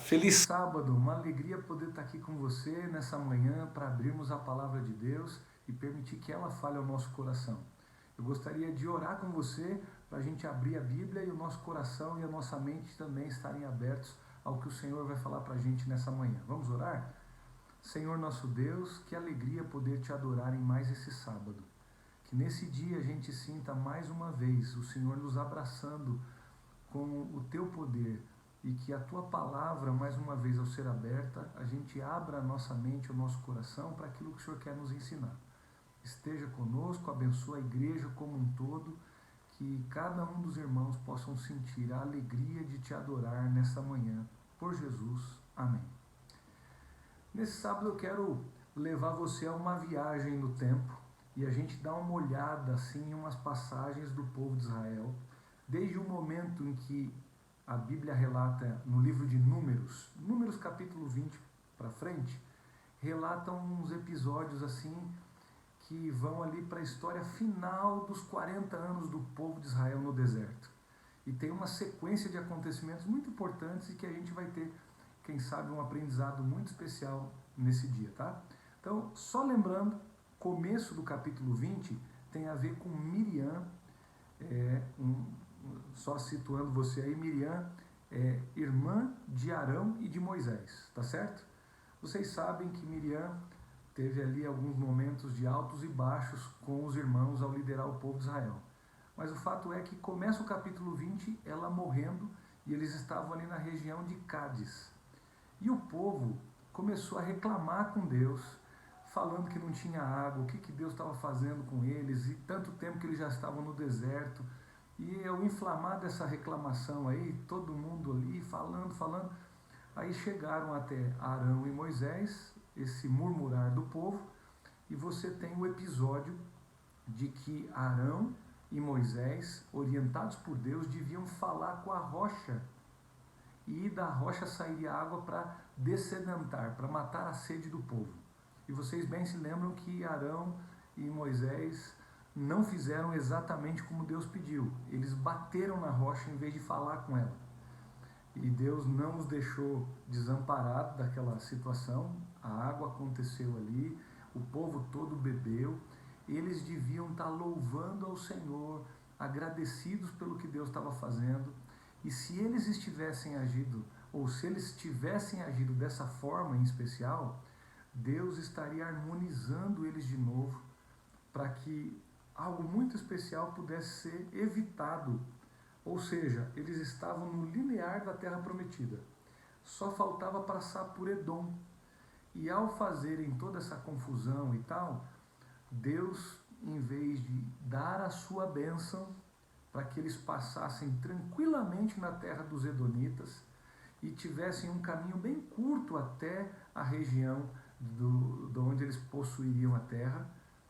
Feliz sábado, uma alegria poder estar aqui com você nessa manhã para abrirmos a palavra de Deus e permitir que ela fale ao nosso coração. Eu gostaria de orar com você para a gente abrir a Bíblia e o nosso coração e a nossa mente também estarem abertos ao que o Senhor vai falar para a gente nessa manhã. Vamos orar? Senhor nosso Deus, que alegria poder te adorar em mais esse sábado. Que nesse dia a gente sinta mais uma vez o Senhor nos abraçando com o teu poder, e que a tua palavra, mais uma vez ao ser aberta, a gente abra a nossa mente, o nosso coração para aquilo que o Senhor quer nos ensinar. Esteja conosco, abençoa a igreja como um todo, que cada um dos irmãos possam sentir a alegria de te adorar nessa manhã. Por Jesus, amém. Nesse sábado eu quero levar você a uma viagem no tempo e a gente dá uma olhada assim em umas passagens do povo de Israel, desde o momento em que a Bíblia relata no livro de Números capítulo 20 para frente, relatam uns episódios assim que vão ali para a história final dos 40 anos do povo de Israel no deserto. E tem uma sequência de acontecimentos muito importantes e que a gente vai ter, quem sabe, um aprendizado muito especial nesse dia, tá? Então, só lembrando, começo do capítulo 20 tem a ver com Miriam, só situando você aí, Miriam é irmã de Arão e de Moisés, tá certo? Vocês sabem que Miriam teve ali alguns momentos de altos e baixos com os irmãos ao liderar o povo de Israel. Mas o fato é que começa o capítulo 20, ela morrendo, e eles estavam ali na região de Cádiz. E o povo começou a reclamar com Deus, falando que não tinha água, o que Deus estava fazendo com eles, e tanto tempo que eles já estavam no deserto. E ao inflamar dessa reclamação aí, todo mundo ali falando, aí chegaram até Arão e Moisés, esse murmurar do povo, e você tem o episódio de que Arão e Moisés, orientados por Deus, deviam falar com a rocha, e da rocha sairia água para dessedentar, para matar a sede do povo. E vocês bem se lembram que Arão e Moisés não fizeram exatamente como Deus pediu. Eles bateram na rocha em vez de falar com ela. E Deus não os deixou desamparados daquela situação. A água aconteceu ali, o povo todo bebeu. Eles deviam estar louvando ao Senhor, agradecidos pelo que Deus estava fazendo. E se eles estivessem agido, ou se eles tivessem agido dessa forma em especial, Deus estaria harmonizando eles de novo para que algo muito especial pudesse ser evitado. Ou seja, eles estavam no limiar da terra prometida. Só faltava passar por Edom. E ao fazerem toda essa confusão e tal, Deus, em vez de dar a sua bênção para que eles passassem tranquilamente na terra dos Edonitas e tivessem um caminho bem curto até a região de onde eles possuiriam a terra,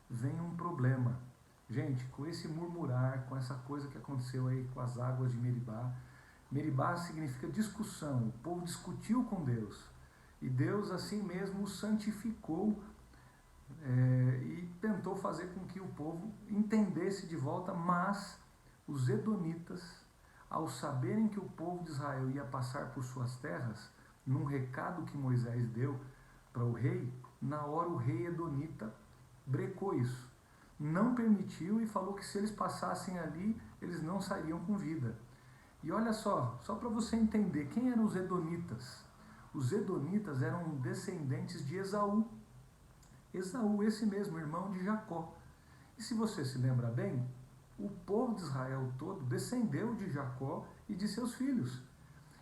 vem um problema. Gente, com esse murmurar, com essa coisa que aconteceu aí com as águas de Meribá, Meribá significa discussão, o povo discutiu com Deus, e Deus assim mesmo o santificou e tentou fazer com que o povo entendesse de volta, mas os Edonitas, ao saberem que o povo de Israel ia passar por suas terras, num recado que Moisés deu para o rei, na hora o rei Edonita brecou isso. Não permitiu e falou que se eles passassem ali, eles não sairiam com vida. E olha só para você entender, quem eram os Edonitas? Os Edonitas eram descendentes de Esaú. Esaú, esse mesmo, irmão de Jacó. E se você se lembra bem, o povo de Israel todo descendeu de Jacó e de seus filhos.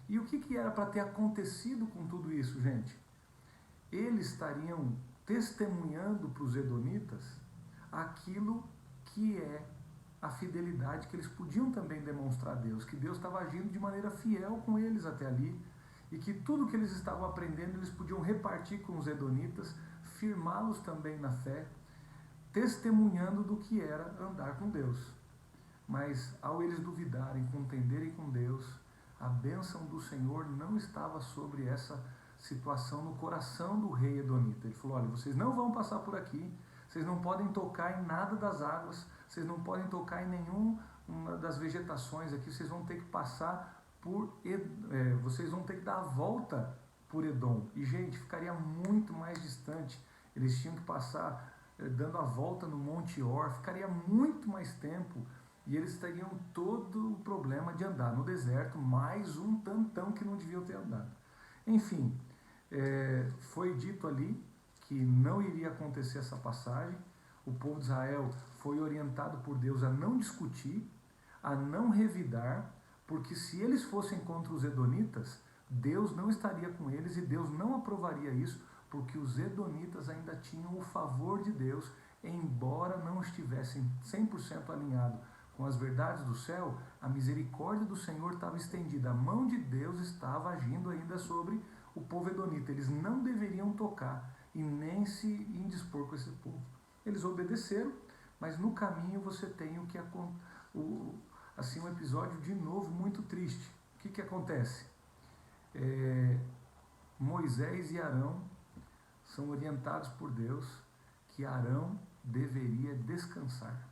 E o que era para ter acontecido com tudo isso, gente? Eles estariam testemunhando para os Edonitas aquilo que é a fidelidade que eles podiam também demonstrar a Deus, que Deus estava agindo de maneira fiel com eles até ali, e que tudo que eles estavam aprendendo eles podiam repartir com os Edonitas, firmá-los também na fé, testemunhando do que era andar com Deus. Mas ao eles duvidarem, contenderem com Deus, a bênção do Senhor não estava sobre essa situação no coração do rei Edonita. Ele falou: olha, vocês não vão passar por aqui, vocês não podem tocar em nada das águas, vocês não podem tocar em nenhuma das vegetações aqui, vocês vão ter que passar vocês vão ter que dar a volta por Edom. E, gente, ficaria muito mais distante. Eles tinham que passar dando a volta no Monte Or, ficaria muito mais tempo e eles teriam todo o problema de andar no deserto, mais um tantão que não deviam ter andado. Enfim, foi dito ali que não iria acontecer essa passagem. O povo de Israel foi orientado por Deus a não discutir, a não revidar, porque se eles fossem contra os edonitas, Deus não estaria com eles e Deus não aprovaria isso, porque os edonitas ainda tinham o favor de Deus, embora não estivessem 100% alinhados com as verdades do céu, a misericórdia do Senhor estava estendida, a mão de Deus estava agindo ainda sobre o povo edonita. Eles não deveriam tocar e nem se indispor com esse povo. Eles obedeceram, mas no caminho você tem um episódio de novo muito triste. O que acontece? Moisés e Arão são orientados por Deus que Arão deveria descansar.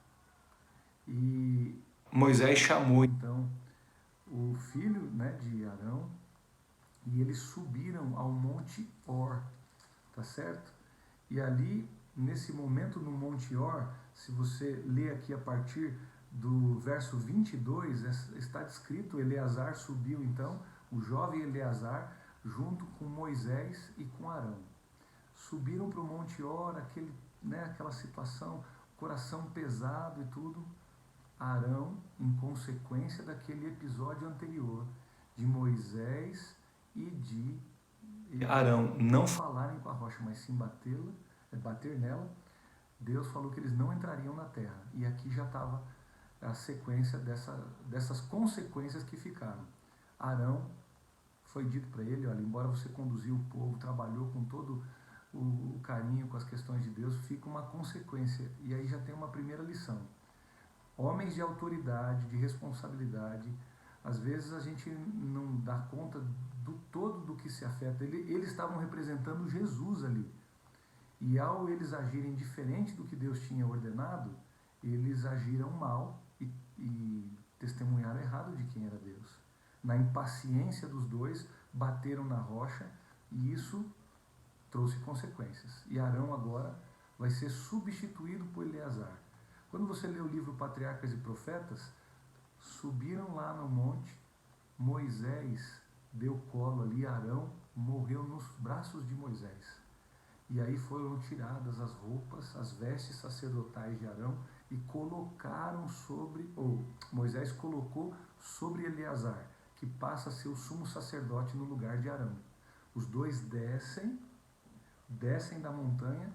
E Moisés chamou então o filho, né, de Arão e eles subiram ao Monte Or, tá certo? E ali, nesse momento no Monte Or, se você ler aqui a partir do verso 22, está descrito: Eleazar subiu então, o jovem Eleazar, junto com Moisés e com Arão. Subiram para o Monte Or, aquela situação, coração pesado e tudo. Arão, em consequência daquele episódio anterior, de Moisés e de Arão não falarem com a rocha, mas sim bater nela, Deus falou que eles não entrariam na terra. E aqui já estava a sequência dessas consequências que ficaram. Arão, foi dito para ele: olha, embora você conduziu o povo, trabalhou com todo o carinho com as questões de Deus, fica uma consequência. E aí já tem uma primeira lição. Homens de autoridade, de responsabilidade, às vezes a gente não dá conta do todo do que se afeta. Eles estavam representando Jesus ali. E ao eles agirem diferente do que Deus tinha ordenado, eles agiram mal e testemunharam errado de quem era Deus. Na impaciência dos dois, bateram na rocha e isso trouxe consequências. E Arão agora vai ser substituído por Eleazar. Quando você lê o livro Patriarcas e Profetas, subiram lá no monte, Moisés deu colo ali, Arão morreu nos braços de Moisés. E aí foram tiradas as roupas, as vestes sacerdotais de Arão e colocaram Moisés colocou sobre Eleazar, que passa a ser o sumo sacerdote no lugar de Arão. Os dois descem da montanha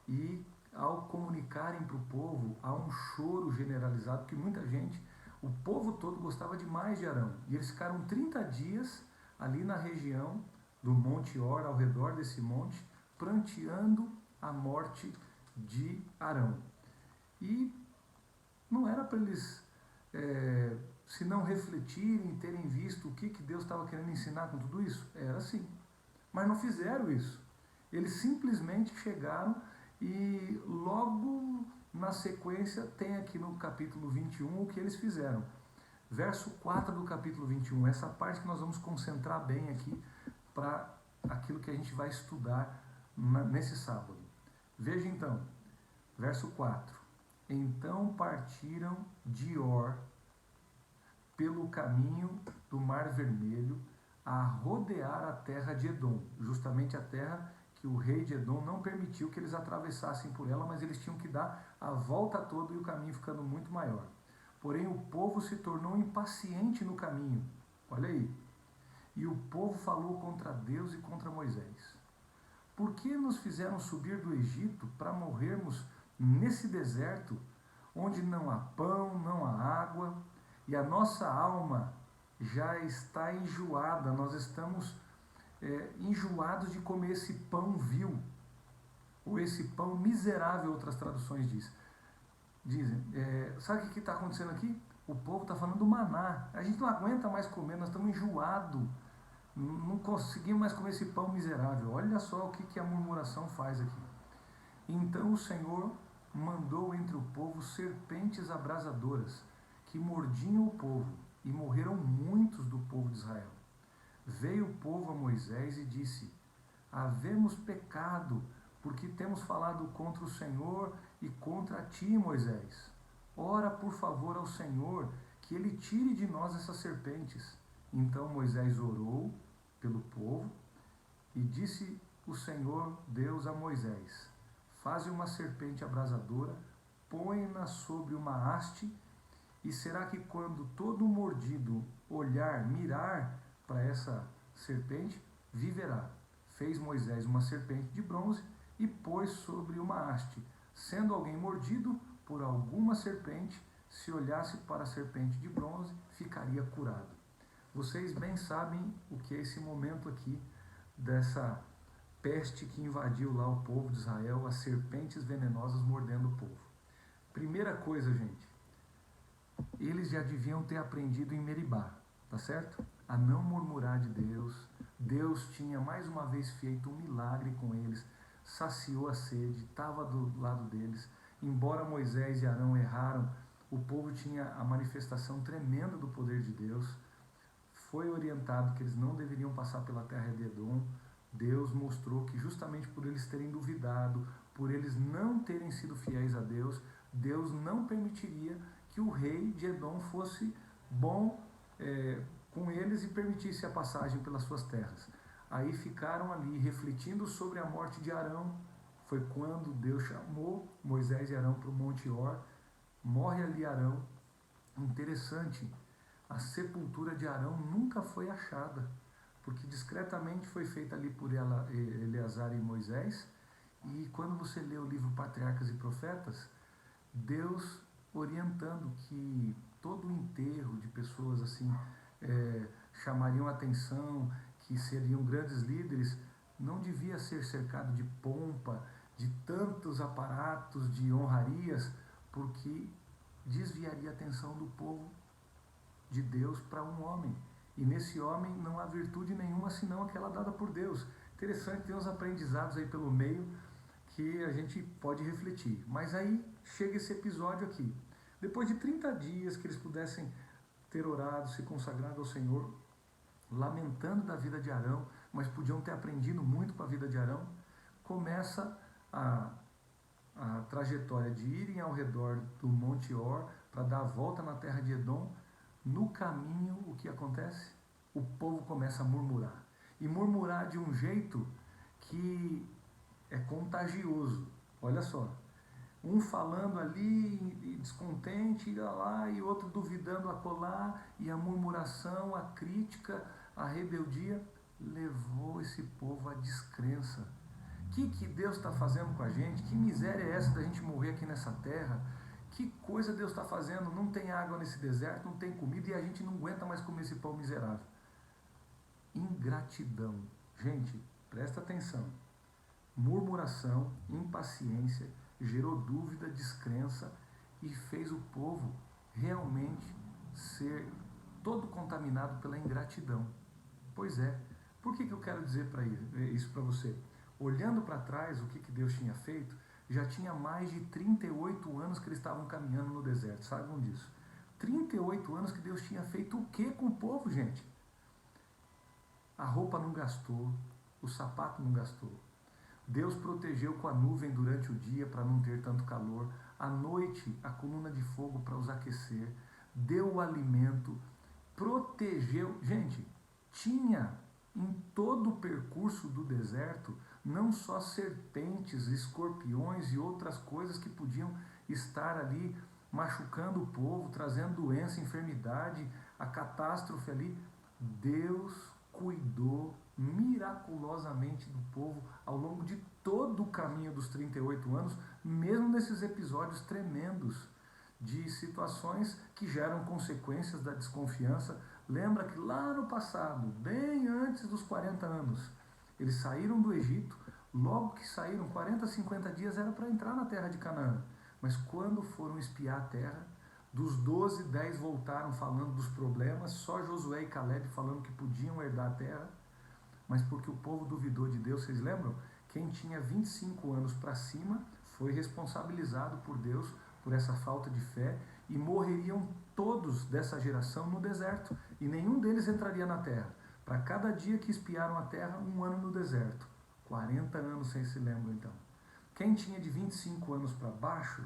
e ao comunicarem para o povo, há um choro generalizado, que muita gente, o povo todo gostava demais de Arão. E eles ficaram 30 dias ali na região do Monte Or, ao redor desse monte, pranteando a morte de Arão. E não era para eles, se não refletirem, terem visto o que Deus estava querendo ensinar com tudo isso? Era assim. Mas não fizeram isso. Eles simplesmente chegaram e logo na sequência tem aqui no capítulo 21 o que eles fizeram. Verso 4 do capítulo 21, essa parte que nós vamos concentrar bem aqui para aquilo que a gente vai estudar nesse sábado. Veja então, verso 4. Então partiram de Or pelo caminho do Mar Vermelho a rodear a terra de Edom, justamente a terra que o rei de Edom não permitiu que eles atravessassem por ela, mas eles tinham que dar a volta toda e o caminho ficando muito maior. Porém, o povo se tornou impaciente no caminho. Olha aí. E o povo falou contra Deus e contra Moisés. Por que nos fizeram subir do Egito para morrermos nesse deserto, onde não há pão, não há água, e a nossa alma já está enjoada, nós estamos enjoados de comer esse pão vil, ou esse pão miserável, outras traduções dizem. Sabe o que está acontecendo aqui? O povo está falando do maná. A gente não aguenta mais comer, nós estamos enjoados, não conseguimos mais comer esse pão miserável. Olha só o que a murmuração faz aqui. Então o Senhor mandou entre o povo serpentes abrasadoras, que mordiam o povo, e morreram muitos do povo de Israel. Veio o povo a Moisés e disse: havemos pecado, porque temos falado contra o Senhor e contra ti, Moisés. Ora, por favor, ao Senhor, que ele tire de nós essas serpentes. Então Moisés orou pelo povo e disse o Senhor Deus a Moisés: faze uma serpente abrasadora, põe-na sobre uma haste, e será que quando todo mordido mirar para essa serpente, viverá. Fez Moisés uma serpente de bronze e pôs sobre uma haste. Sendo alguém mordido por alguma serpente, se olhasse para a serpente de bronze, ficaria curado. Vocês bem sabem o que é esse momento aqui dessa peste que invadiu lá o povo de Israel, as serpentes venenosas mordendo o povo. Primeira coisa, gente, eles já deviam ter aprendido em Meribá, tá certo? A não murmurar de Deus. Deus tinha mais uma vez feito um milagre com eles, saciou a sede, estava do lado deles. Embora Moisés e Arão erraram, o povo tinha a manifestação tremenda do poder de Deus. Foi orientado que eles não deveriam passar pela terra de Edom. Deus mostrou que justamente por eles terem duvidado, por eles não terem sido fiéis a Deus, Deus não permitiria que o rei de Edom fosse bom com eles e permitisse a passagem pelas suas terras. Aí ficaram ali refletindo sobre a morte de Arão. Foi quando Deus chamou Moisés e Arão para o Monte Hor. Morre ali Arão. Interessante, a sepultura de Arão nunca foi achada, porque discretamente foi feita ali por Eleazar e Moisés. E quando você lê o livro Patriarcas e Profetas, Deus orientando que todo o enterro de pessoas assim chamariam atenção, que seriam grandes líderes, não devia ser cercado de pompa, de tantos aparatos, de honrarias, porque desviaria a atenção do povo de Deus para um homem. E nesse homem não há virtude nenhuma senão aquela dada por Deus. Interessante, tem uns aprendizados aí pelo meio que a gente pode refletir. Mas aí chega esse episódio aqui. Depois de 30 dias que eles pudessem ter orado, se consagrado ao Senhor, lamentando da vida de Arão, mas podiam ter aprendido muito com a vida de Arão, começa a trajetória de irem ao redor do Monte Hor para dar a volta na terra de Edom. No caminho, o que acontece? O povo começa a murmurar. E murmurar de um jeito que é contagioso. Olha só. Um falando ali, descontente, lá, e outro duvidando acolá, e a murmuração, a crítica, a rebeldia, levou esse povo à descrença. O que Deus está fazendo com a gente? Que miséria é essa da gente morrer aqui nessa terra? Que coisa Deus está fazendo? Não tem água nesse deserto, não tem comida e a gente não aguenta mais comer esse pão miserável. Ingratidão. Gente, presta atenção. Murmuração, impaciência, gerou dúvida, descrença e fez o povo realmente ser todo contaminado pela ingratidão. Pois é. Por que eu quero dizer isso para você? Olhando para trás, o que Deus tinha feito, já tinha mais de 38 anos que eles estavam caminhando no deserto, sabem disso? 38 anos que Deus tinha feito o que com o povo, gente? A roupa não gastou, o sapato não gastou. Deus protegeu com a nuvem durante o dia para não ter tanto calor. À noite, a coluna de fogo para os aquecer. Deu o alimento, protegeu. Gente, tinha em todo o percurso do deserto não só serpentes, escorpiões e outras coisas que podiam estar ali machucando o povo, trazendo doença, enfermidade, a catástrofe ali. Deus cuidou miraculosamente do povo ao longo de todo o caminho dos 38 anos, mesmo nesses episódios tremendos de situações que geram consequências da desconfiança. Lembra que lá no passado, bem antes dos 40 anos, eles saíram do Egito, logo que saíram, 40, 50 dias era para entrar na terra de Canaã. Mas quando foram espiar a terra, dos 12, 10 voltaram falando dos problemas, só Josué e Caleb falando que podiam herdar a terra, mas porque o povo duvidou de Deus. Vocês lembram? Quem tinha 25 anos para cima foi responsabilizado por Deus por essa falta de fé e morreriam todos dessa geração no deserto e nenhum deles entraria na terra. Para cada dia que espiaram a terra, 1 ano no deserto. 40 anos, vocês se lembram então. Quem tinha de 25 anos para baixo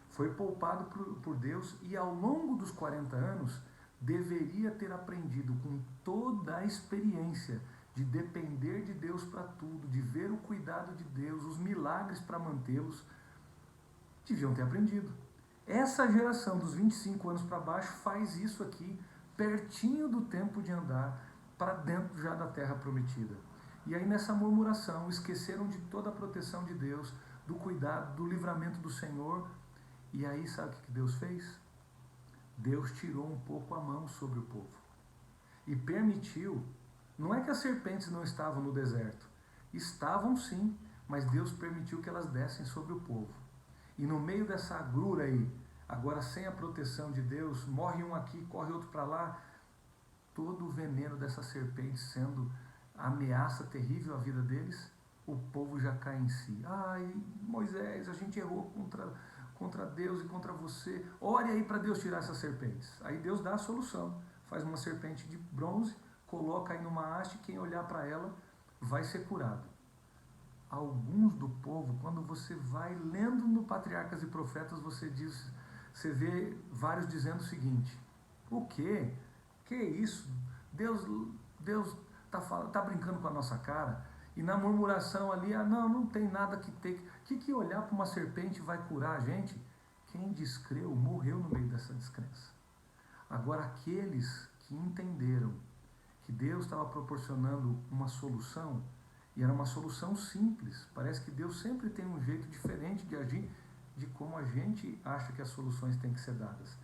foi poupado por Deus e ao longo dos 40 anos deveria ter aprendido com toda a experiência de depender de Deus para tudo, de ver o cuidado de Deus, os milagres para mantê-los, deviam ter aprendido. Essa geração dos 25 anos para baixo faz isso aqui, pertinho do tempo de andar para dentro já da terra prometida. E aí nessa murmuração esqueceram de toda a proteção de Deus, do cuidado, do livramento do Senhor. E aí sabe o que Deus fez? Deus tirou um pouco a mão sobre o povo. E permitiu, não é que as serpentes não estavam no deserto, estavam sim, mas Deus permitiu que elas dessem sobre o povo. E no meio dessa agrura aí, agora sem a proteção de Deus, morre um aqui, corre outro para lá, todo o veneno dessa serpente sendo ameaça terrível à vida deles, o povo já cai em si. Ai, Moisés, a gente errou contra Deus e contra você. Ore aí para Deus tirar essas serpentes. Aí Deus dá a solução. Faz uma serpente de bronze, coloca aí numa haste, quem olhar para ela vai ser curado. Alguns do povo, quando você vai lendo no Patriarcas e Profetas, você vê vários dizendo o seguinte: o quê? Que isso? Deus tá brincando com a nossa cara? E na murmuração ali, não tem nada que ter. Que olhar para uma serpente vai curar a gente? Quem descreu morreu no meio dessa descrença. Agora, aqueles que entenderam que Deus estava proporcionando uma solução, e era uma solução simples, parece que Deus sempre tem um jeito diferente de agir de como a gente acha que as soluções têm que ser dadas.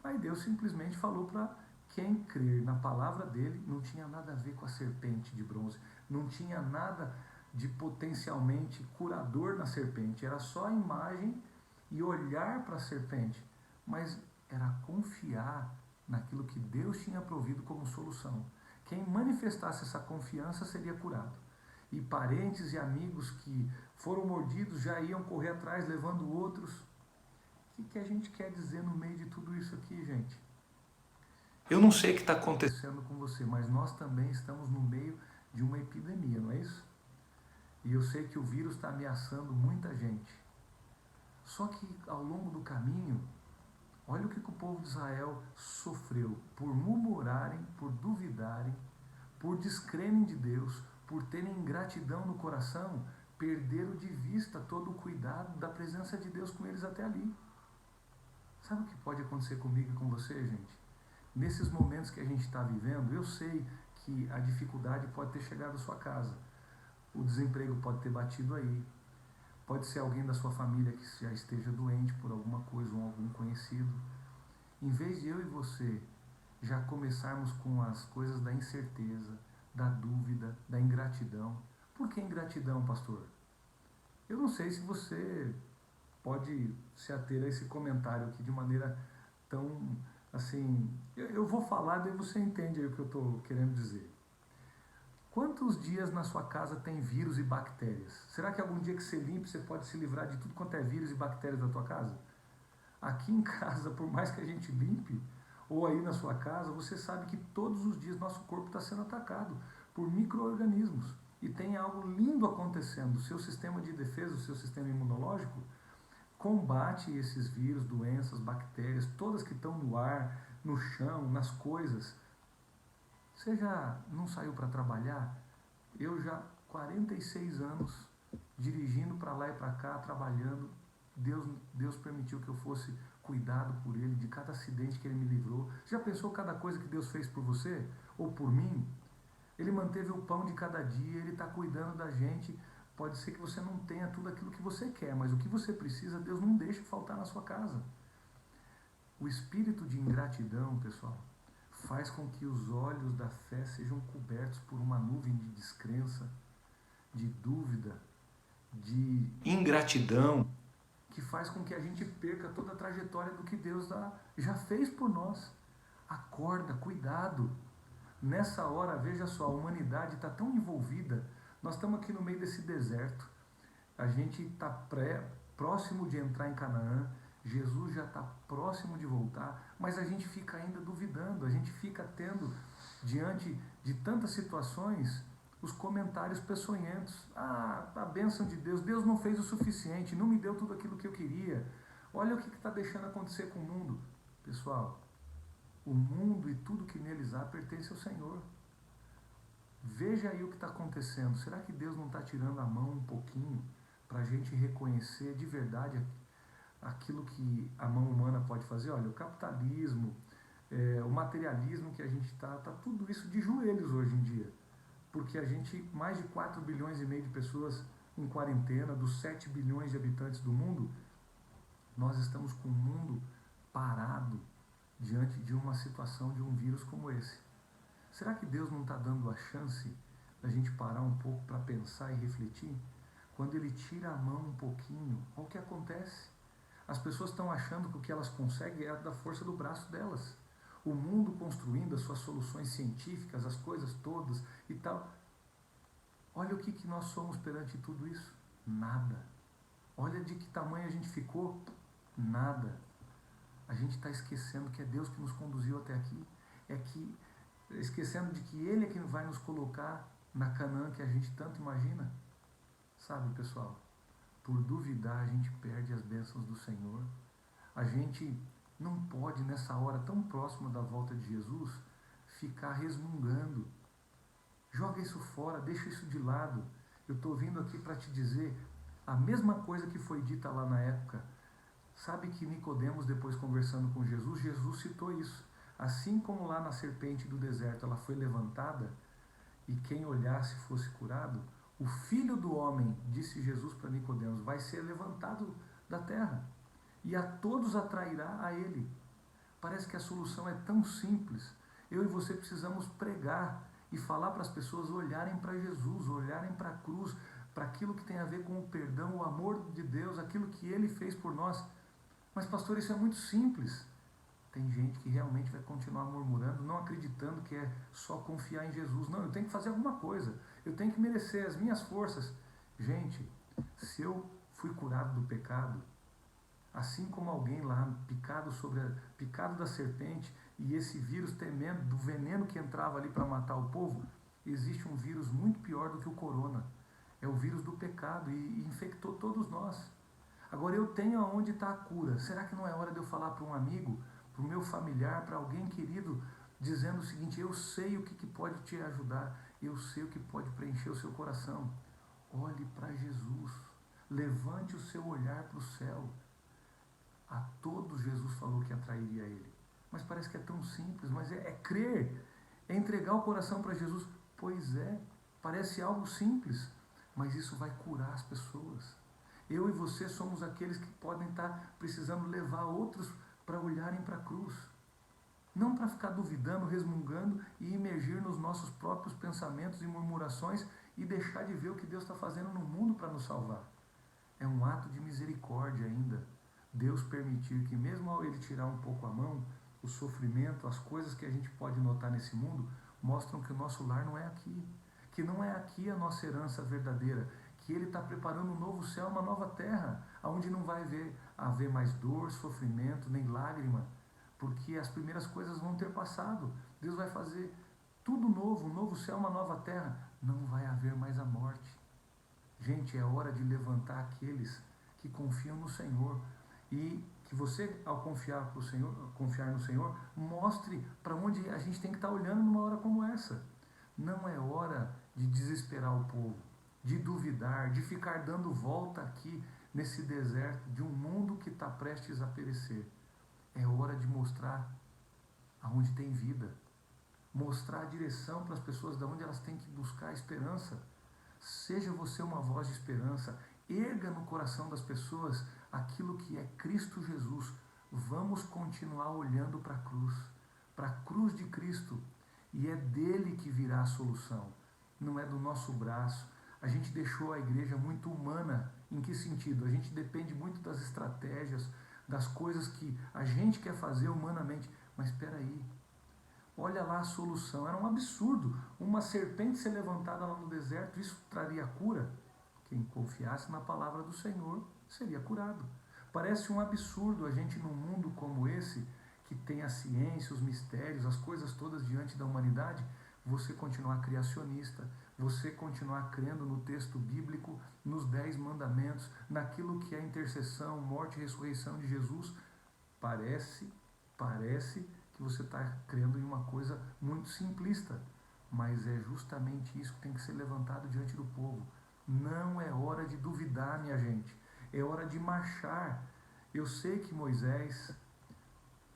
Aí Deus simplesmente falou para quem crer na palavra dele, não tinha nada a ver com a serpente de bronze, não tinha nada de potencialmente curador na serpente, era só a imagem e olhar para a serpente, mas era confiar naquilo que Deus tinha provido como solução. Quem manifestasse essa confiança seria curado. E parentes e amigos que foram mordidos já iam correr atrás, levando outros. O que a gente quer dizer no meio de tudo isso aqui, gente? Eu não sei o que está acontecendo com você, mas nós também estamos no meio de uma epidemia, não é isso? E eu sei que o vírus está ameaçando muita gente. Só que ao longo do caminho, olha o que o povo de Israel sofreu por murmurarem, por duvidarem, por descrerem de Deus, por terem ingratidão no coração, perderam de vista todo o cuidado da presença de Deus com eles até ali. Sabe o que pode acontecer comigo e com você, gente? Nesses momentos que a gente está vivendo, eu sei que a dificuldade pode ter chegado à sua casa. O desemprego pode ter batido aí. Pode ser alguém da sua família que já esteja doente por alguma coisa ou algum conhecido. Em vez de eu e você já começarmos com as coisas da incerteza, da dúvida, da ingratidão. Por que ingratidão, pastor? Eu não sei se você pode se ater a esse comentário aqui de maneira tão, assim... Eu vou falar, daí você entende aí o que eu estou querendo dizer. Quantos dias na sua casa tem vírus e bactérias? Será que algum dia que você limpe, você pode se livrar de tudo quanto é vírus e bactérias da tua casa? Aqui em casa, por mais que a gente limpe, ou aí na sua casa, você sabe que todos os dias nosso corpo está sendo atacado por micro-organismos. E tem algo lindo acontecendo. O seu sistema de defesa, o seu sistema imunológico, combate esses vírus, doenças, bactérias, todas que estão no ar, no chão, nas coisas. Você já não saiu para trabalhar? Eu já 46 anos dirigindo para lá e para cá, trabalhando. Deus permitiu que eu fosse cuidado por Ele, de cada acidente que Ele me livrou. Já pensou cada coisa que Deus fez por você? Ou por mim? Ele manteve o pão de cada dia, Ele está cuidando da gente. Pode ser que você não tenha tudo aquilo que você quer, mas o que você precisa, Deus não deixa faltar na sua casa. O espírito de ingratidão, pessoal, faz com que os olhos da fé sejam cobertos por uma nuvem de descrença, de dúvida, de ingratidão, que faz com que a gente perca toda a trajetória do que Deus já fez por nós. Acorda, cuidado. Nessa hora, veja só, a humanidade está tão envolvida. Nós estamos aqui no meio desse deserto. A gente está próximo de entrar em Canaã. Jesus já está próximo de voltar, mas a gente fica ainda duvidando, a gente fica tendo, diante de tantas situações, os comentários peçonhentos. Ah, a bênção de Deus, Deus não fez o suficiente, não me deu tudo aquilo que eu queria. Olha o que está deixando acontecer com o mundo. Pessoal, o mundo e tudo que neles há pertence ao Senhor. Veja aí o que está acontecendo. Será que Deus não está tirando a mão um pouquinho para a gente reconhecer de verdade aquilo que a mão humana pode fazer? Olha, o capitalismo, o materialismo que a gente está tudo isso de joelhos hoje em dia. Porque a gente, mais de 4 bilhões e meio de pessoas em quarentena, dos 7 bilhões de habitantes do mundo, nós estamos com o mundo parado diante de uma situação de um vírus como esse. Será que Deus não está dando a chance da gente parar um pouco para pensar e refletir? Quando Ele tira a mão um pouquinho, olha o que acontece. As pessoas estão achando que o que elas conseguem é da força do braço delas. O mundo construindo as suas soluções científicas, as coisas todas e tal. Olha o que nós somos perante tudo isso. Nada. Olha de que tamanho a gente ficou. Nada. A gente está esquecendo que é Deus que nos conduziu até aqui. Esquecendo de que Ele é quem vai nos colocar na Canaã que a gente tanto imagina. Sabe, pessoal? Por duvidar, a gente perde as bênçãos do Senhor. A gente não pode, nessa hora tão próxima da volta de Jesus, ficar resmungando. Joga isso fora, deixa isso de lado. Eu estou vindo aqui para te dizer a mesma coisa que foi dita lá na época. Sabe que Nicodemos, depois conversando com Jesus, Jesus citou isso. Assim como lá na serpente do deserto ela foi levantada e quem olhasse fosse curado, o Filho do Homem, disse Jesus para Nicodemos, vai ser levantado da terra e a todos atrairá a Ele. Parece que a solução é tão simples. Eu e você precisamos pregar e falar para as pessoas olharem para Jesus, olharem para a cruz, para aquilo que tem a ver com o perdão, o amor de Deus, aquilo que Ele fez por nós. Mas pastor, isso é muito simples. Tem gente que realmente vai continuar murmurando, não acreditando que é só confiar em Jesus. Não, eu tenho que fazer alguma coisa. Eu tenho que merecer as minhas forças. Gente, se eu fui curado do pecado, assim como alguém lá picado da serpente e esse vírus temendo do veneno que entrava ali para matar o povo, existe um vírus muito pior do que o corona. É o vírus do pecado e infectou todos nós. Agora eu tenho aonde está a cura. Será que não é hora de eu falar para um amigo, para o meu familiar, para alguém querido, dizendo o seguinte: eu sei o que pode te ajudar, eu sei o que pode preencher o seu coração. Olhe para Jesus, levante o seu olhar para o céu. A todos Jesus falou que atrairia ele. Mas parece que é tão simples, mas é crer, é entregar o coração para Jesus. Pois é, parece algo simples, mas isso vai curar as pessoas. Eu e você somos aqueles que podem estar precisando levar outros para olharem para a cruz. Não para ficar duvidando, resmungando e imergir nos nossos próprios pensamentos e murmurações e deixar de ver o que Deus está fazendo no mundo para nos salvar. É um ato de misericórdia ainda. Deus permitir que, mesmo ao Ele tirar um pouco a mão, o sofrimento, as coisas que a gente pode notar nesse mundo, mostram que o nosso lar não é aqui. Que não é aqui a nossa herança verdadeira. Que Ele está preparando um novo céu, uma nova terra, onde não vai haver mais dor, sofrimento, nem lágrima, porque as primeiras coisas vão ter passado. Deus vai fazer tudo novo, um novo céu, uma nova terra. Não vai haver mais a morte. Gente, é hora de levantar aqueles que confiam no Senhor e que você, ao confiar no Senhor, mostre para onde a gente tem que estar olhando numa hora como essa. Não é hora de desesperar o povo, de duvidar, de ficar dando volta aqui nesse deserto de um mundo que está prestes a perecer. É hora de mostrar aonde tem vida, mostrar a direção para as pessoas de onde elas têm que buscar a esperança. Seja você uma voz de esperança, erga no coração das pessoas aquilo que é Cristo Jesus. Vamos continuar olhando para a cruz de Cristo, e é dele que virá a solução, não é do nosso braço. A gente deixou a igreja muito humana. Em que sentido? A gente depende muito das estratégias, das coisas que a gente quer fazer humanamente. Mas espera aí, olha lá a solução. Era um absurdo uma serpente ser levantada lá no deserto. Isso traria cura? Quem confiasse na palavra do Senhor seria curado. Parece um absurdo a gente, num mundo como esse, que tem a ciência, os mistérios, as coisas todas diante da humanidade, você continuar criacionista, você continuar crendo no texto bíblico, nos 10 mandamentos, naquilo que é a intercessão, morte e ressurreição de Jesus. Parece que você está crendo em uma coisa muito simplista, mas é justamente isso que tem que ser levantado diante do povo. Não é hora de duvidar, minha gente, é hora de marchar. Eu sei que Moisés,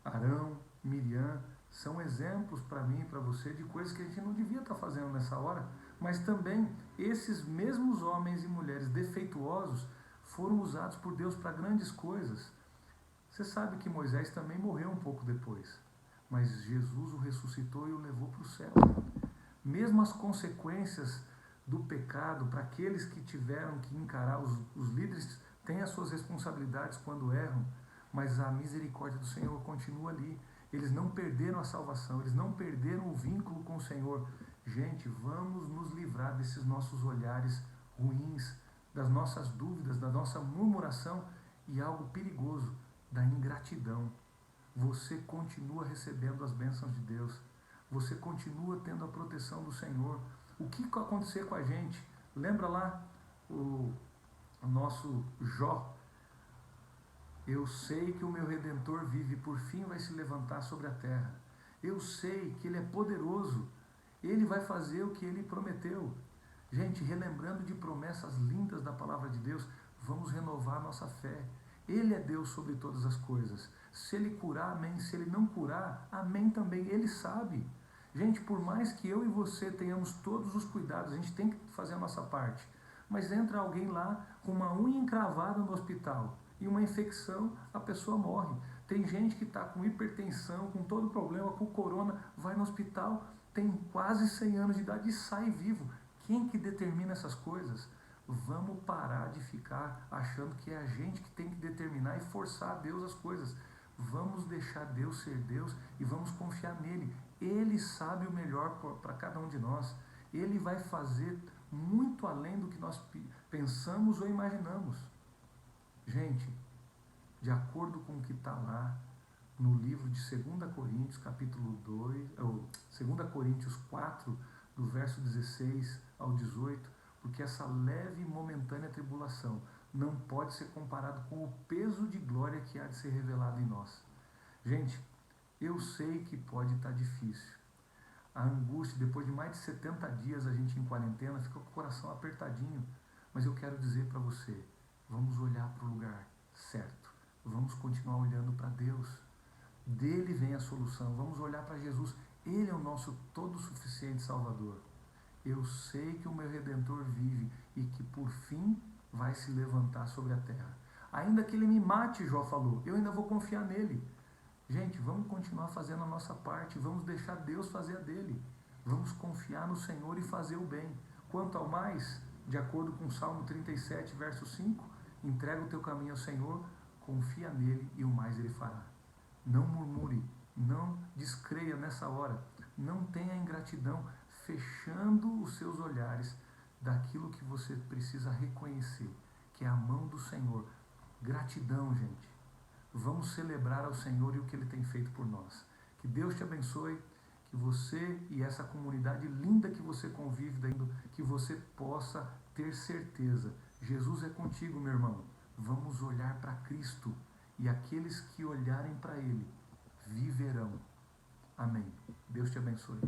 Arão, Miriam são exemplos para mim e para você de coisas que a gente não devia estar fazendo nessa hora, mas também esses mesmos homens e mulheres defeituosos foram usados por Deus para grandes coisas. Você sabe que Moisés também morreu um pouco depois, mas Jesus o ressuscitou e o levou para o céu. Mesmo as consequências do pecado, para aqueles que tiveram que encarar, os líderes têm as suas responsabilidades quando erram, mas a misericórdia do Senhor continua ali. Eles não perderam a salvação, eles não perderam o vínculo com o Senhor. Gente, vamos nos livrar desses nossos olhares ruins, das nossas dúvidas, da nossa murmuração e algo perigoso, da ingratidão. Você continua recebendo as bênçãos de Deus, você continua tendo a proteção do Senhor. O que acontecer com a gente? Lembra lá o nosso Jó? Eu sei que o meu Redentor vive, por fim vai se levantar sobre a terra. Eu sei que Ele é poderoso, Ele vai fazer o que Ele prometeu. Gente, relembrando de promessas lindas da palavra de Deus, vamos renovar a nossa fé. Ele é Deus sobre todas as coisas. Se Ele curar, amém. Se Ele não curar, amém também. Ele sabe. Gente, por mais que eu e você tenhamos todos os cuidados, a gente tem que fazer a nossa parte. Mas entra alguém lá com uma unha encravada no hospital e uma infecção, a pessoa morre. Tem gente que está com hipertensão, com todo problema, com corona, vai no hospital, tem quase 100 anos de idade e sai vivo. Quem que determina essas coisas? Vamos parar de ficar achando que é a gente que tem que determinar e forçar a Deus as coisas. Vamos deixar Deus ser Deus e vamos confiar nele. Ele sabe o melhor para cada um de nós. Ele vai fazer muito além do que nós pensamos ou imaginamos. Gente, de acordo com o que está lá no livro de 2 Coríntios, capítulo 2, ou 2 Coríntios 4, do verso 16 ao 18, porque essa leve e momentânea tribulação não pode ser comparado com o peso de glória que há de ser revelado em nós. Gente, eu sei que pode estar difícil. A angústia, depois de mais de 70 dias a gente em quarentena, fica com o coração apertadinho. Mas eu quero dizer para você, vamos olhar para o lugar certo. Vamos continuar olhando para Deus. Dele vem a solução. Vamos olhar para Jesus. Ele é o nosso todo suficiente Salvador. Eu sei que o meu Redentor vive e que por fim vai se levantar sobre a terra. Ainda que ele me mate, Jó falou, eu ainda vou confiar nele. Gente, vamos continuar fazendo a nossa parte, vamos deixar Deus fazer a dele. Vamos confiar no Senhor e fazer o bem. Quanto ao mais, de acordo com o Salmo 37, verso 5, entrega o teu caminho ao Senhor, confia nele e o mais ele fará. Não murmure, não descreia nessa hora, não tenha ingratidão, fechando os seus olhares daquilo que você precisa reconhecer, que é a mão do Senhor. Gratidão, gente. Vamos celebrar ao Senhor e o que Ele tem feito por nós. Que Deus te abençoe, que você e essa comunidade linda que você convive, que você possa ter certeza. Jesus é contigo, meu irmão. Vamos olhar para Cristo e aqueles que olharem para Ele viverão. Amém. Deus te abençoe.